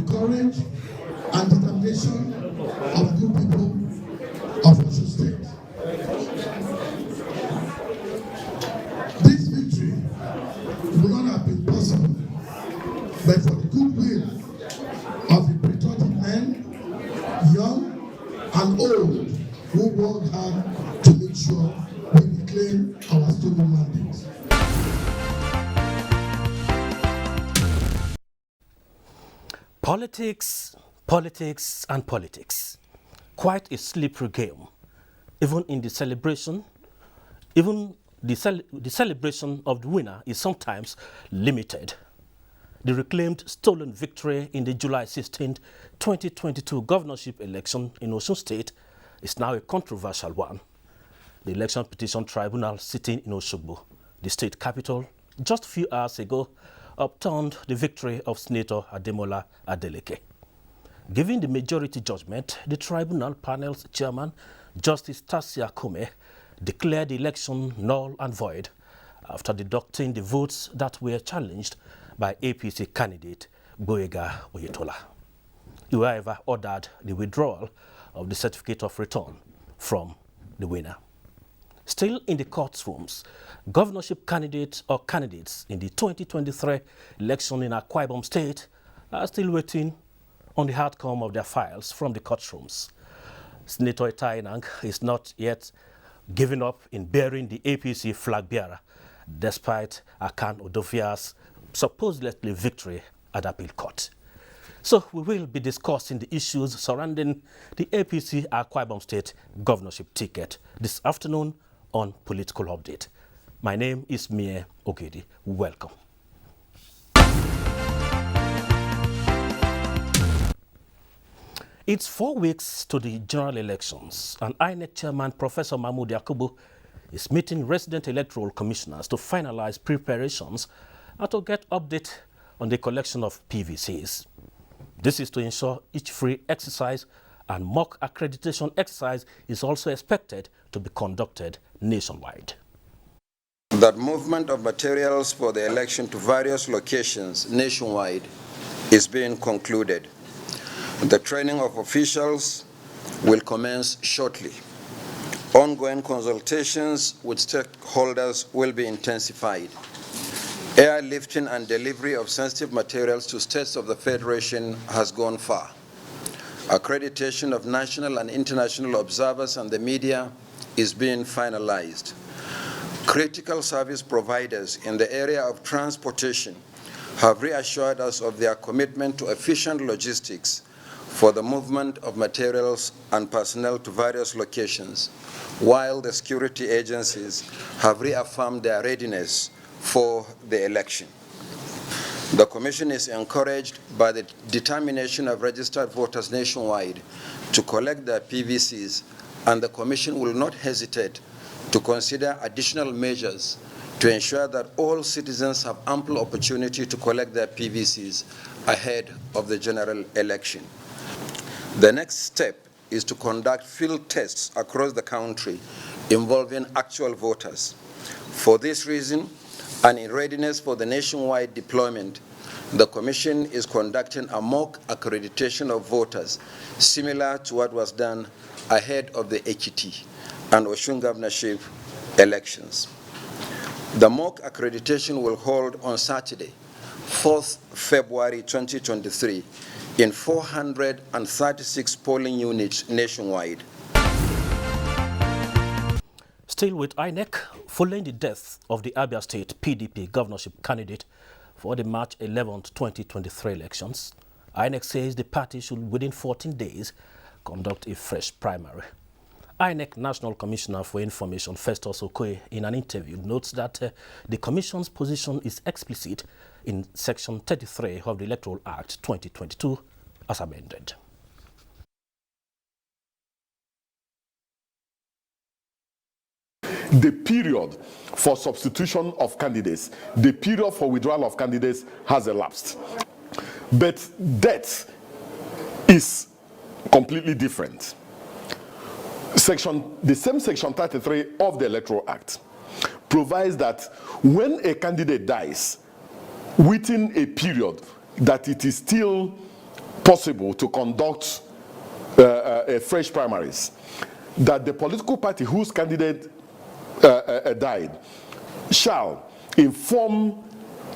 courage and determination of good people of Osun State. This victory would not have been possible but for the goodwill of the patriotic men, young and old, who worked hard to make sure we reclaim our stolen mandates. Politics, politics, and politics. Quite a slippery game. Even in the celebration, the celebration of the winner is sometimes limited. The reclaimed stolen victory in the July 16, 2022 governorship election in Osun State is now a controversial one. The Election Petition Tribunal sitting in Osogbo, the state capital, just a few hours ago, upturned the victory of Senator Ademola Adeleke. Giving the majority judgment, the tribunal panel's chairman, Justice Tasia Kume, declared the election null and void after deducting the votes that were challenged by APC candidate Boyega Oyetola. He, however, ordered the withdrawal of the certificate of return from the winner. Still in the courtrooms, governorship candidates or candidates in the 2023 election in Akwa Ibom State are still waiting on the outcome of their files from the courtrooms. Senator Itainang is not yet giving up in bearing the APC flag bearer, despite Akan Odofia's supposedly victory at appeal court. So we will be discussing the issues surrounding the APC Akwa Ibom State governorship ticket this afternoon on Political Update. My name is Mie Ogedi. Welcome. It's 4 weeks to the general elections, and INEC chairman Professor Mahmoud Yakubu is meeting resident electoral commissioners to finalize preparations and to get update on the collection of PVCs. This is to ensure each free exercise and mock accreditation exercise is also expected to be conducted nationwide. That movement of materials for the election to various locations nationwide is being concluded. The training of officials will commence shortly. Ongoing consultations with stakeholders will be intensified. Airlifting and delivery of sensitive materials to states of the Federation has gone far. Accreditation of national and international observers and the media is being finalized. Critical service providers in the area of transportation have reassured us of their commitment to efficient logistics for the movement of materials and personnel to various locations, while the security agencies have reaffirmed their readiness for the election. The Commission is encouraged by the determination of registered voters nationwide to collect their PVCs, and the Commission will not hesitate to consider additional measures to ensure that all citizens have ample opportunity to collect their PVCs ahead of the general election. The next step is to conduct field tests across the country involving actual voters. For this reason, and in readiness for the nationwide deployment, the Commission is conducting a mock accreditation of voters, similar to what was done ahead of the Ekiti and Osun governorship elections. The mock accreditation will hold on Saturday, 4th February 2023, in 436 polling units nationwide. Still with INEC, following the death of the Abia State PDP governorship candidate for the March 11, 2023 elections, INEC says the party should, within 14 days, conduct a fresh primary. INEC National Commissioner for Information, Festus Okoye, in an interview, notes that the Commission's position is explicit in Section 33 of the Electoral Act 2022 as amended. The period for substitution of candidates, the period for withdrawal of candidates has elapsed. But death is completely different. The same Section 33 of the Electoral Act provides that when a candidate dies, within a period that it is still possible to conduct a fresh primaries, that the political party whose candidate died shall inform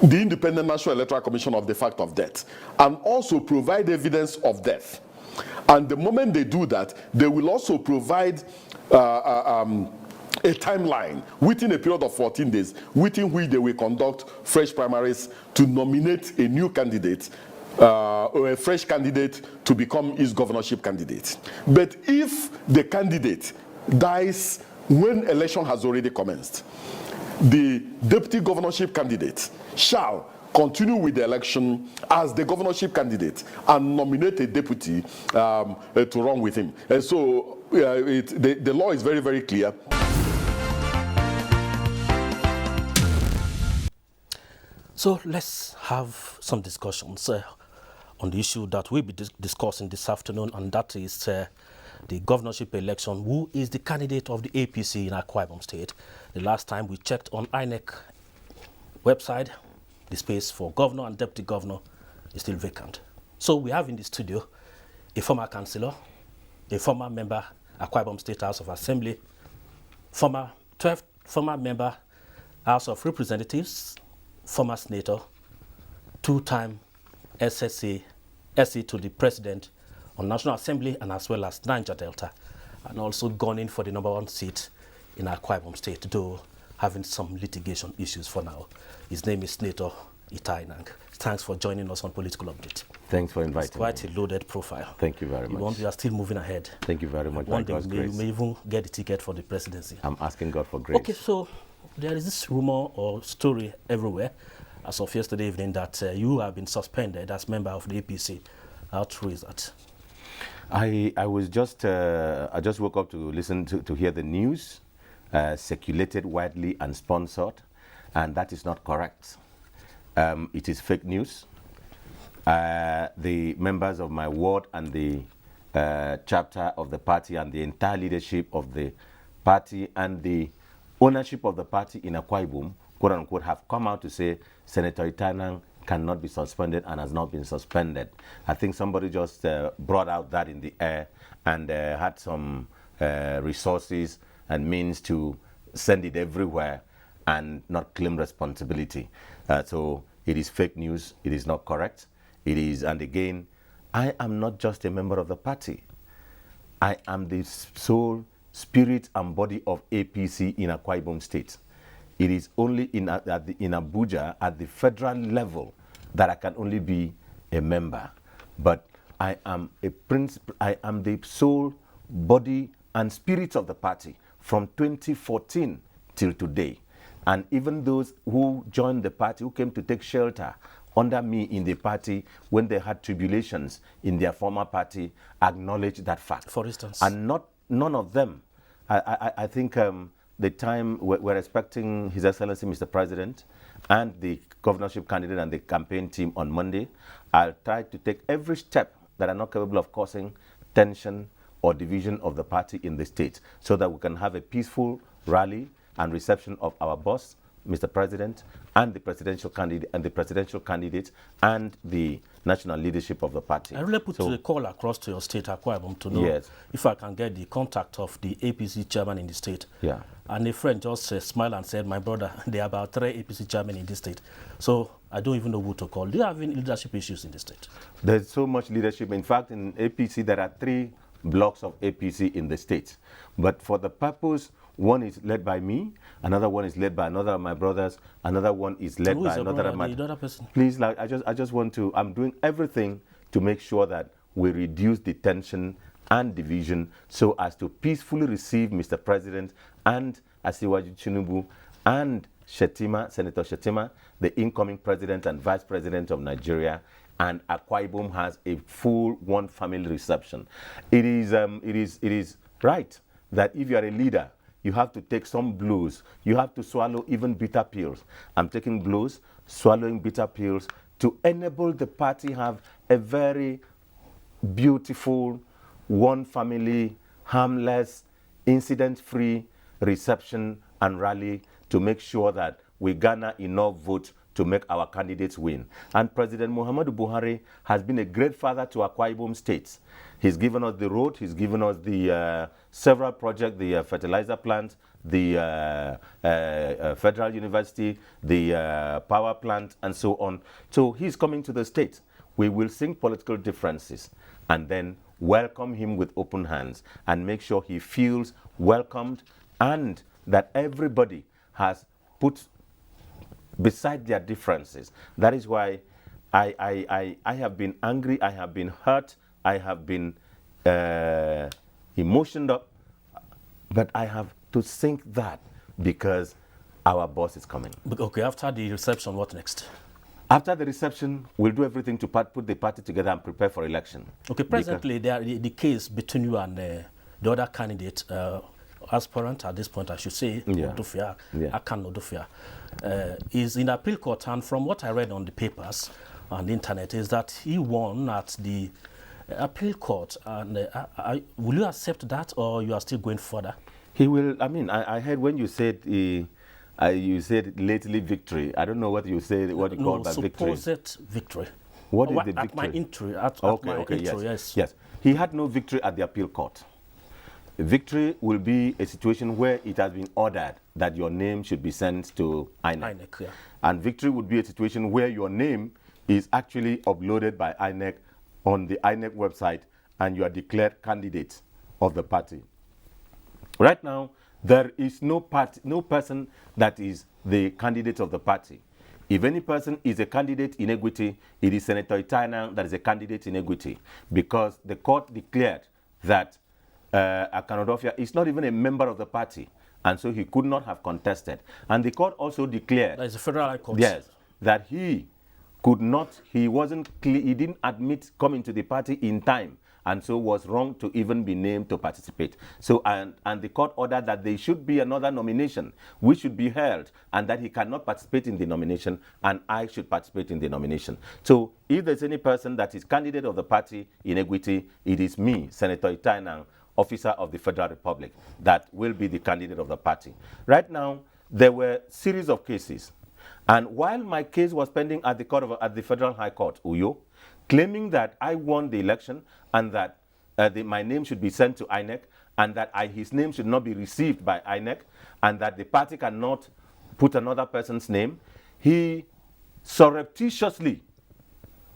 the Independent National Electoral Commission of the fact of death and also provide evidence of death. And the moment they do that, they will also provide a timeline within a period of 14 days within which they will conduct fresh primaries to nominate a new candidate or a fresh candidate to become his governorship candidate. But if the candidate dies when election has already commenced, the deputy governorship candidate shall continue with the election as the governorship candidate and nominate a deputy to run with him. And so the law is very, very clear. So let's have some discussions on the issue that we'll be discussing this afternoon, and that is the governorship election. Who is the candidate of the APC in Akwa Ibom State? The last time we checked on INEC website, the space for governor and deputy governor is still vacant. So we have in the studio a former councillor, a former member, Akwa Ibom State House of Assembly, former member, House of Representatives, former senator, two-time SSA to the president on National Assembly and as well as Niger Delta, and also gone in for the #1 seat in Akwa Ibom State, though having some litigation issues for now. His name is Senator Itai Nang. Thanks for joining us on Political Update. Thanks for inviting me. It's quite a loaded profile. Thank you very much. We are still moving ahead. Thank you very much. One day you may even get the ticket for the presidency. I'm asking God for grace. Okay, so there is this rumor or story everywhere as of yesterday evening that you have been suspended as member of the APC. How true is that? I was just I just woke up to listen to hear the news circulated widely and sponsored, and that is not correct. It is fake news. The members of my ward and the chapter of the party and the entire leadership of the party and the ownership of the party in Akwa Ibom, quote unquote, have come out to say Senator Itai Nang cannot be suspended and has not been suspended. I think somebody just brought out that in the air and had some resources and means to send it everywhere and not claim responsibility. So it is fake news. It is not correct. It is, and again, I am not just a member of the party. I am the sole spirit and body of APC in Akwa Ibom State. It is only in Abuja at the federal level that I can only be a member. But I am the sole body and spirit of the party from 2014 till today. And even those who joined the party, who came to take shelter under me in the party when they had tribulations in their former party, acknowledge that fact. For instance? And none of them. I think the time we're expecting His Excellency Mr. President and the governorship candidate and the campaign team on Monday. I'll try to take every step that are not capable of causing tension or division of the party in the state so that we can have a peaceful rally and reception of our boss, Mr. President, and the presidential candidate and the national leadership of the party. I really put the call across to your state, Akwa Ibom, to know if I can get the contact of the APC chairman in the state. Yeah. And a friend just smiled and said, my brother, there are about 3 APC chairmen in this state. So I don't even know who to call. Do you have any leadership issues in the state? There's so much leadership. In fact, in APC, there are 3 blocks of APC in the state. But for the purpose, one is led by me, another one is led by another of my brothers, another one is led by another of my... The other person? Please, like, I just want to... I'm doing everything to make sure that we reduce the tension and division so as to peacefully receive Mr. President and Asiwaju Tinubu and Senator Shettima, the incoming president and vice president of Nigeria, and Akwa Ibom has a full one family reception. It is right that if you are a leader, you have to take some blows. You have to swallow even bitter pills. I'm taking blows, swallowing bitter pills to enable the party have a very beautiful, one family, harmless, incident-free reception and rally to make sure that we garner enough votes to make our candidates win. And President Muhammadu Buhari has been a great father to Akwa Ibom State. He's given us the road, he's given us the several projects, the fertilizer plant, the Federal University, the power plant, and so on. So he's coming to the state. We will sink political differences and then welcome him with open hands and make sure he feels welcomed and that everybody has put beside their differences. That is why I have been angry, I have been hurt, I have been emotioned up, but I have to sink that because our boss is coming. Okay, after the reception, what next? After the reception, we'll do everything to put the party together and prepare for election. Okay, presently, the case between you and the other candidate, aspirant at this point, I should say, Odufia, Akan Odufia, is in appeal court. And from what I read on the papers on the internet, is that he won at the appeal court. And will you accept that, or you are still going further? He will. I mean, I heard when you said you said lately victory. I don't know what you said. What you call by victory? Supposed victory. What is the victory? At my entry. At my entry, yes. He had no victory at the appeal court. Victory will be a situation where it has been ordered that your name should be sent to INEC. Yeah. And victory would be a situation where your name is actually uploaded by INEC on the INEC website and you are declared candidate of the party. Right now, there is no person that is the candidate of the party. If any person is a candidate in equity, it is Senator Itaina that is a candidate in equity because the court declared that Akan Odufia is not even a member of the party, and so he could not have contested. And the court also declared that is the Federal High Court. Yes, that he could not, he didn't admit coming to the party in time, and so was wrong to even be named to participate. So, and the court ordered that there should be another nomination, which should be held, and that he cannot participate in the nomination, and I should participate in the nomination. So, if there's any person that is candidate of the party in equity, it is me, Senator Itaina, officer of the Federal Republic, that will be the candidate of the party. Right now, there were a series of cases. And while my case was pending at the Federal High Court, Uyo, claiming that I won the election and that my name should be sent to INEC and that his name should not be received by INEC and that the party cannot put another person's name, he surreptitiously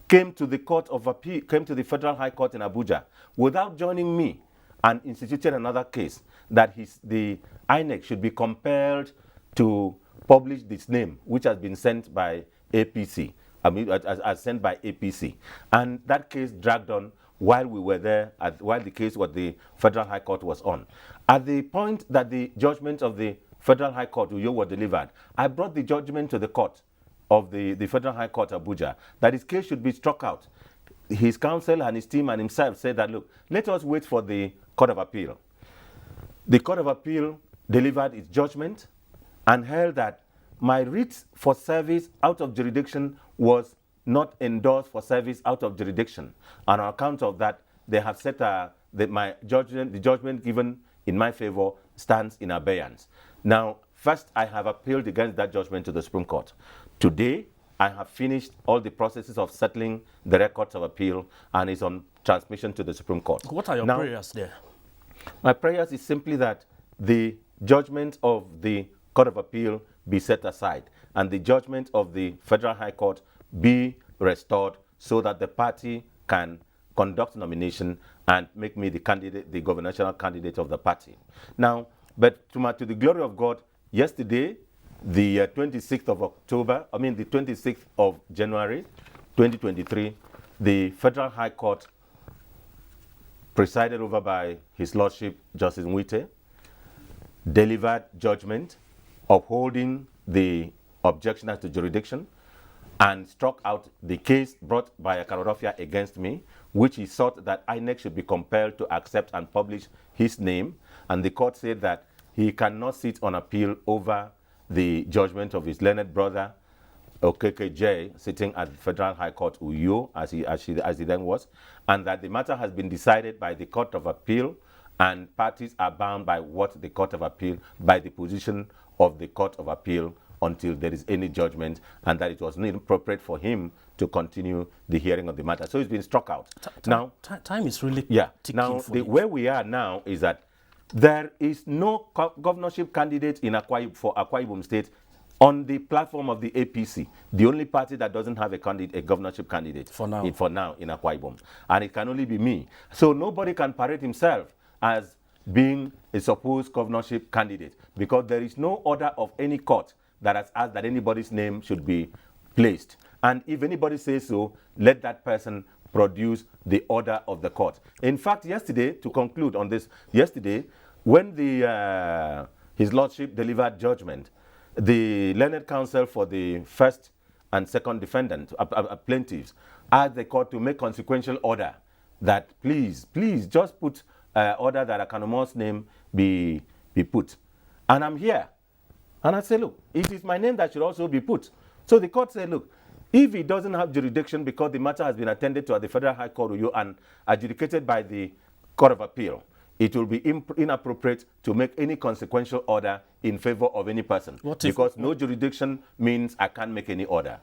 came to the Court of Appeal, came to the Federal High Court in Abuja without joining me and instituted another case that the INEC should be compelled to publish this name, which has been sent by APC, as sent by APC. And that case dragged on while we were there, while the case what the Federal High Court was on. At the point that the judgment of the Federal High Court, Uyo, were delivered, I brought the judgment to the court of the Federal High Court, Abuja, that his case should be struck out. His counsel and his team and himself said that, look, let us wait for the Court of Appeal. The Court of Appeal delivered its judgment and held that my writ for service out of jurisdiction was not endorsed for service out of jurisdiction. And on account of that, they have set the judgment given in my favor stands in abeyance. Now, first, I have appealed against that judgment to the Supreme Court. Today, I have finished all the processes of settling the records of appeal and is on transmission to the Supreme Court. What are your prayers there? My prayers is simply that the judgment of the Court of Appeal be set aside and the judgment of the Federal High Court be restored so that the party can conduct nomination and make me the candidate, the gubernatorial candidate of the party. Now, but to the glory of God, yesterday, the 26th of October, the 26th of January, 2023, the Federal High Court, presided over by His Lordship Justice Nwite, delivered judgment upholding the objection as to jurisdiction and struck out the case brought by Akan Odufia against me, which he sought that INEC should be compelled to accept and publish his name. And the court said that he cannot sit on appeal over the judgment of his learned brother, OKKJ, sitting at the Federal High Court, Uyo, as he then was, and that the matter has been decided by the Court of Appeal, and parties are bound by what the Court of Appeal, by the position of the Court of Appeal until there is any judgment, and that it was not appropriate for him to continue the hearing of the matter. So it's been struck out. Now, time is really ticking. Now, for where we are now is that there is no governorship candidate in for Akwa Ibom State on the platform of the APC, the only party that doesn't have a governorship candidate for now in Akwa Ibom. And it can only be me. So nobody can parade himself as being a supposed governorship candidate, because there is no order of any court that has asked that anybody's name should be placed. And if anybody says so, let that person produce the order of the court. In fact, yesterday, to conclude on this, yesterday, when His Lordship delivered judgment, the learned counsel for the first and second defendant, plaintiffs, asked the court to make consequential order that please just put order that Akanumo's name be put. And I'm here. And I say, look, it is my name that should also be put. So the court said, look, if he doesn't have jurisdiction because the matter has been attended to at the Federal High Court and adjudicated by the Court of Appeal, it will be inappropriate to make any consequential order in favor of any person. Because no jurisdiction means I can't make any order.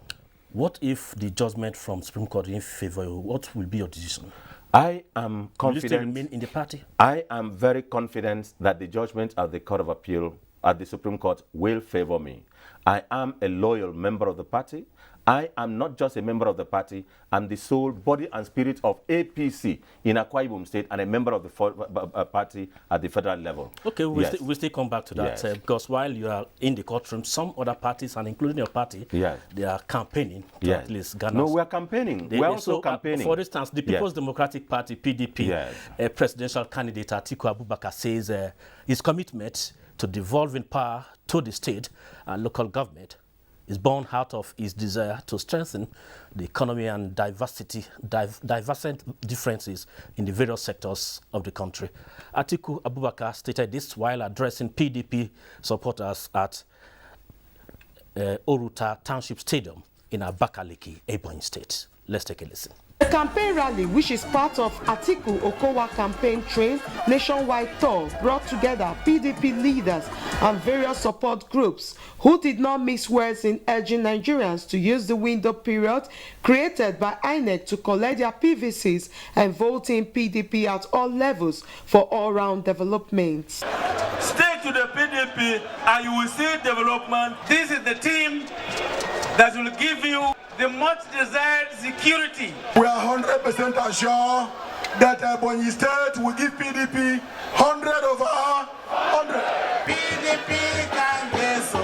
What if the judgment from Supreme Court in favor? What will be your decision? I am confident. Will you still remain in the party? I am very confident that the judgment of the Court of Appeal at the Supreme Court will favor me. I am a loyal member of the party. I am not just a member of the party, I'm the soul, body, and spirit of APC in Akwa Ibom State and a member of the party at the federal level. Okay, we'll still come back to that, because while you are in the courtroom, some other parties, and including your party, they are campaigning to at least Ghana. No, we are campaigning. We're also campaigning. For instance, the People's Democratic Party, PDP, presidential candidate Atiku Abubakar says his commitment to devolving power to the state and local government is born out of his desire to strengthen the economy and diversent differences in the various sectors of the country. Atiku Abubakar stated this while addressing PDP supporters at Oruta Township Stadium in Abakaliki, Ebonyi State. Let's take a listen. The campaign rally, which is part of Atiku Okowa campaign train nationwide tour, brought together PDP leaders and various support groups who did not miss words in urging Nigerians to use the window period created by INEC to collect their PVCs and vote in PDP at all levels for all-round development. Stay to the PDP and you will see development. This is the team that will give you the much desired security. We are 100% assured that Ebonyi State will give PDP 100 over 100. PDP can get so,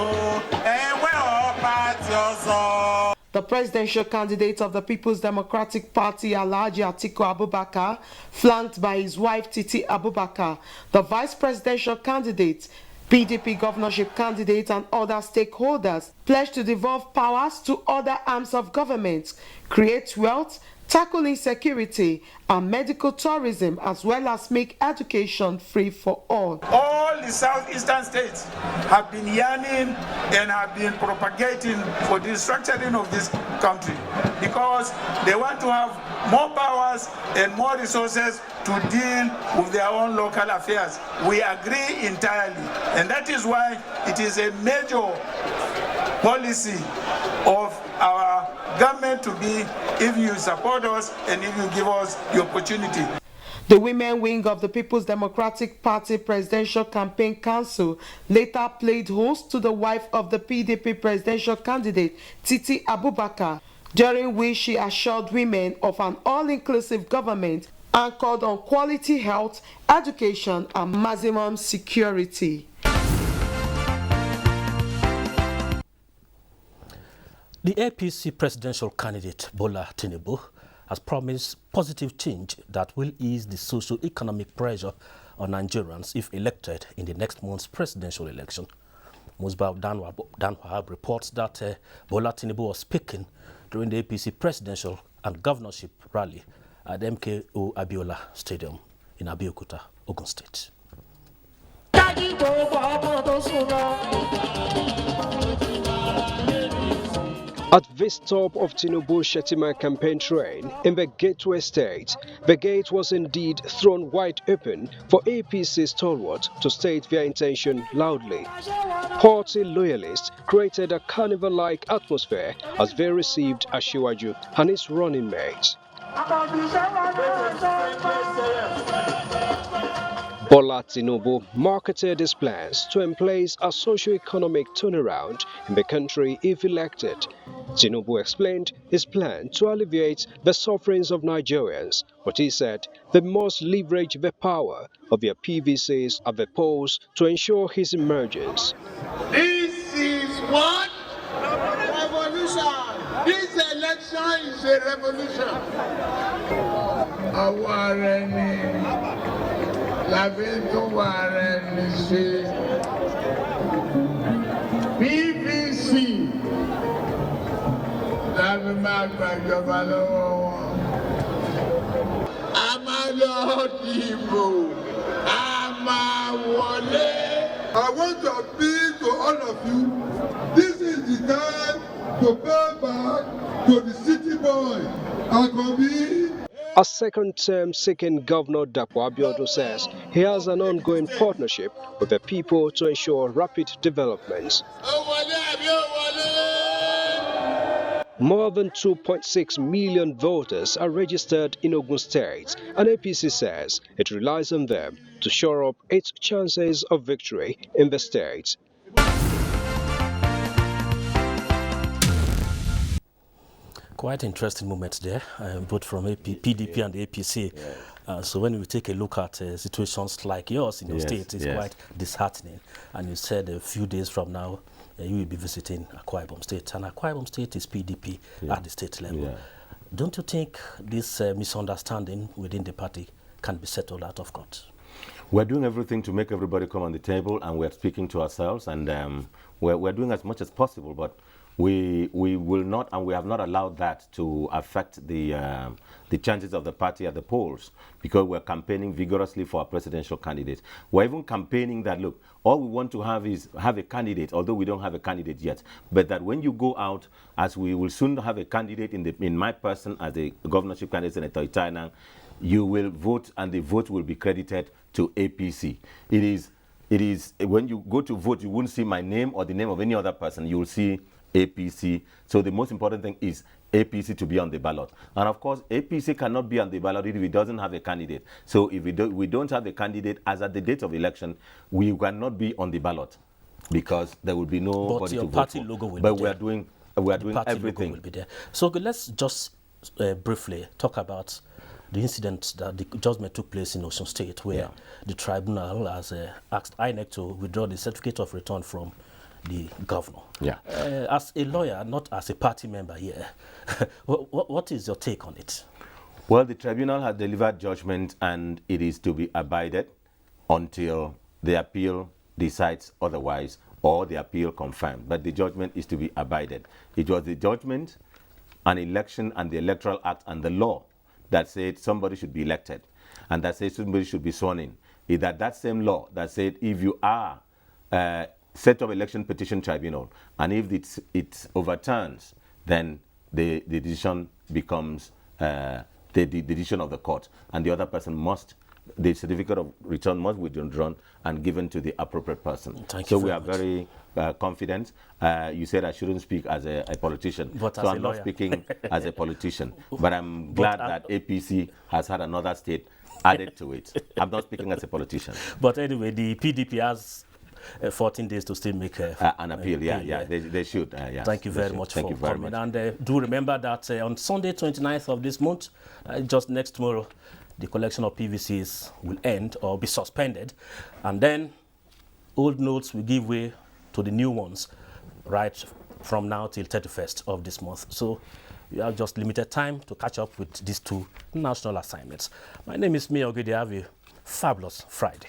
and we're all party also. The presidential candidate of the People's Democratic Party, Alhaji Atiku Abubakar, flanked by his wife Titi Abubakar, the vice presidential candidate, PDP governorship candidate and other stakeholders pledged to devolve powers to other arms of government, create wealth, tackle insecurity and medical tourism, as well as make education free for all. All the southeastern states have been yearning and have been propagating for the structuring of this country because they want to have more powers and more resources to deal with their own local affairs. We agree entirely, and that is why it is a major policy of our government to be, if you support us and if you give us the opportunity. The women wing of the People's Democratic Party Presidential Campaign Council later played host to the wife of the PDP presidential candidate, Titi Abubakar, during which she assured women of an all-inclusive government anchored on quality health, education, and maximum security. The APC presidential candidate Bola Tinubu has promised positive change that will ease the socio-economic pressure on Nigerians if elected in the next month's presidential election. Musbah Dan Wahab reports that Bola Tinubu was speaking during the APC presidential and governorship rally at MKO Abiola Stadium in Abeokuta, Ogun State. At this stop of Tinubu Shettima campaign train in the Gateway State, the gate was indeed thrown wide open for APC stalwarts to state their intention loudly. Party loyalists created a carnival-like atmosphere as they received Ashiwaju and his running mates. Bola Tinubu marketed his plans to emplace a socio-economic turnaround in the country if elected. Tinubu explained his plan to alleviate the sufferings of Nigerians, but he said they must leverage the power of their PVCs at the polls to ensure his emergence. This is what? Revolution. This election is a revolution. Our PVC láti máa gbàjọba lọ́wọ́ wọn. A máa lọ dìbò, a máa wọlé. I want to appeal to all of you. This is the time to pay back to the city boy. Akobi. A second-term seeking Governor Dapo Abiodun says he has an ongoing partnership with the people to ensure rapid developments. More than 2.6 million voters are registered in Ogun State, and APC says it relies on them to shore up its chances of victory in the state. Quite interesting moments there, both from PDP and the APC. So when we take a look at situations like yours in your state, it's quite disheartening. And you said a few days from now, you will be visiting Akwa Ibom State. And Akwa Ibom State is PDP at the state level. Don't you think this misunderstanding within the party can be settled out of court? We're doing everything to make everybody come on the table, and we're speaking to ourselves, and we're doing as much as possible, but we will not, and we have not allowed that to affect the chances of the party at the polls, because we're campaigning vigorously for our presidential candidate. We're even campaigning that, look, all we want to have is have a candidate, although we don't have a candidate yet, but that when you go out, as we will soon have a candidate in my person as a governorship candidate, Senator Itaina, you will vote, and the vote will be credited to APC. It is when you go to vote, you won't see my name or the name of any other person. You will see APC. So the most important thing is APC to be on the ballot. And of course, APC cannot be on the ballot if it doesn't have a candidate. So if we don't have a candidate as at the date of election, we cannot be on the ballot because there will be nobody to vote for. Logo will but be we there. are doing everything. Will be there. So let's just briefly talk about the incident that the judgment took place in Osun State, where the tribunal has asked INEC to withdraw the certificate of return from the governor. As a lawyer, not as a party member here, what is your take on it? Well, the tribunal has delivered judgment, and it is to be abided until the appeal decides otherwise or the appeal confirmed. But the judgment is to be abided. It was the judgment, an election, and the Electoral Act and the law that said somebody should be elected and that said somebody should be sworn in. Is that same law that said if you are set of election petition tribunal, and if it overturns, then the decision becomes the decision of the court, and the other person the certificate of return must be withdrawn and given to the appropriate person. So we are very confident. You said I shouldn't speak as a politician, but so I'm not speaking as a politician, but I'm glad that APC has had another state added to it. I'm not speaking as a politician. But anyway, the PDP has 14 days to still make an appeal. They should. Thank you very much for coming. And do remember that on Sunday, 29th of this month, just next tomorrow, the collection of PVCs will end or be suspended. And then old notes will give way to the new ones right from now till 31st of this month. So we have just limited time to catch up with these two national assignments. My name is Mia Ogede. Have a fabulous Friday.